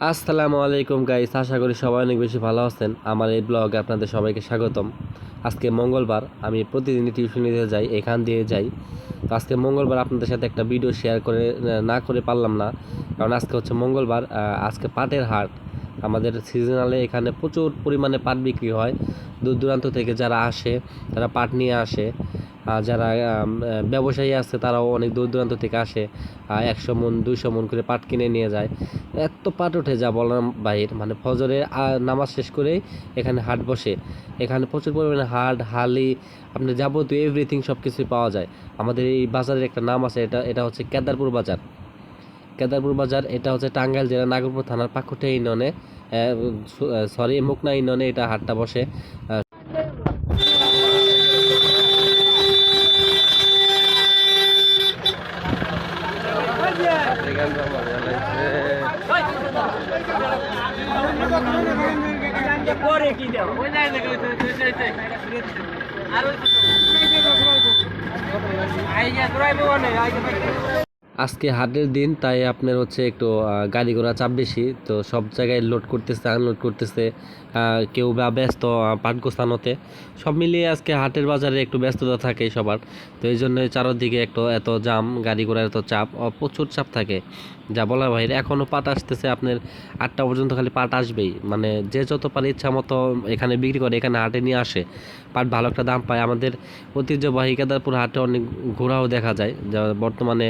আসসালামু আলাইকুম গাইস, আশা করি সবাই অনেক বেশি ভালো আছেন। আমার এই ব্লগে আপনাদের সবাইকে স্বাগতম। আজকে মঙ্গলবার, আমি প্রতিদিনই টিউশন নিতে যাই, এখান দিয়ে যাই। তো আজকে মঙ্গলবার আপনাদের সাথে একটা ভিডিও শেয়ার করে না করে পারলাম না, কারণ আজকে হচ্ছে মঙ্গলবার। আজকে পাটের হাট, আমাদের সিজনালে এখানে প্রচুর পরিমাণে পাট বিক্রি হয়। দূর দূরান্ত থেকে যারা আসে, তারা পাট নিয়ে আসে। যারা ব্যবসায়ী আছে তারাও অনেক দূর দূরান্ত থেকে আসে, 100 মণ 200 মণ করে পাট কিনে নিয়ে যায়। এত পাট ওঠে যা বললাম বাহির, মানে ফজরে নামাজ শেষ করেই এখানে হাট বসে। এখানে প্রচুর পরিমাণে হাট হালি, আপনার যাবতীয় এভরিথিং সব কিছুই পাওয়া যায়। আমাদের এই বাজারের একটা নাম আছে, এটা এটা হচ্ছে কেদারপুর বাজার। কেদারপুর বাজার এটা হচ্ছে টাঙ্গাইল জেলা নাগরপুর থানার পাকুটে ইউনিয়নে, সরি মুকনা ইউনিয়নে এটা হাটটা বসে। পরে কি দেব ওই যায় না আর ওই আইয়া ঘুরাইবো না আইয়া। আজকে হাটের দিন, তাই আপনার হচ্ছে একটু গাড়ি ঘোড়া চাপ বেশি, তো সব জায়গায় লোড করতেছে আনলোড করতেছে। কেউ বা ব্যস্ত পাট গোছানোতে। সব মিলিয়ে আজকে হাটের বাজারে একটু ব্যস্ততা থাকে সবার। তো এই জন্য চারদিকে একটু এত জাম, গাড়ি ঘোড়ার এত চাপ, প্রচুর চাপ থাকে যা বলার বাইরে। এখনও পাট আসতেছে, আপনার 8টা পর্যন্ত খালি পাট আসবেই, মানে যে যত পারে ইচ্ছা মতো এখানে বিক্রি করে, এখানে হাটে নিয়ে আসে। পাট ভালো একটা দাম পায়। আমাদের ঐতিহ্যবাহী কেদারপুর হাটে অনেক ঘোড়াও দেখা যায়, যা বর্তমানে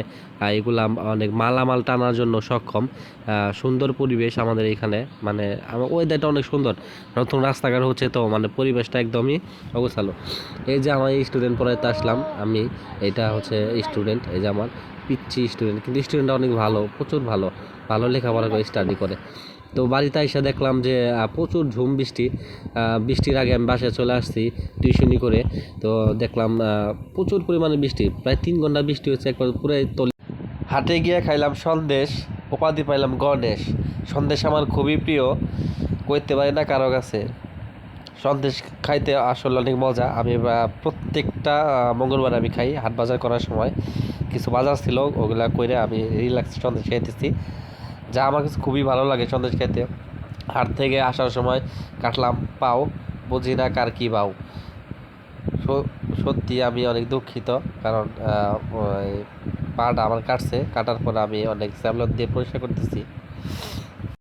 এগুলা অনেক মালামাল টানার জন্য সক্ষম। সুন্দর পরিবেশ আমাদের এখানে, মানে আমার ওয়েদারটা অনেক সুন্দর। নতুন রাস্তাঘাট হচ্ছে, তো মানে পরিবেশটা একদমই অগোছালো। এই যে আমার স্টুডেন্ট পড়াইতে আসলাম আমি, এটা হচ্ছে স্টুডেন্ট, এই যে আমার পিচ্ছি স্টুডেন্ট, কিন্তু স্টুডেন্টটা অনেক ভালো, প্রচুর ভালো, ভালো লেখাপড়া করে স্টাডি করে। তো বাড়িতে এসে দেখলাম যে প্রচুর ঝুম বৃষ্টি। বৃষ্টির আগে আমি বাসায় চলে আসছি টিউশনি করে। তো দেখলাম প্রচুর পরিমাণে বৃষ্টি, প্রায় 3 ঘন্টা বৃষ্টি হচ্ছে, একবার পুরো তলি। হাটে গিয়ে খাইলাম সন্দেশ, উপাধি পাইলাম গণেশ। সন্দেশ আমার খুবই প্রিয়, কইতে পারি না কারো কাছে। সন্দেশ খাইতে আসলে অনেক মজা। আমি প্রত্যেকটা মঙ্গলবার আমি খাই, হাট বাজার করার সময় কিছু বাজার ছিল, ওগুলা করে আমি রিল্যাক্স সন্দেশ খাইতেছি, যা আমার কাছে খুবই ভালো লাগে সন্দেশ খাইতে। হাট থেকে আসার সময় কাটলাম পাও, বুঝি না কার কী পাও। সত্যি আমি অনেক দুঃখিত, কারণ ওই পাটা আমার কাটছে, কাটার পর আমি অনেক স্যাভলন দিয়ে পরিষ্কার করতেছি।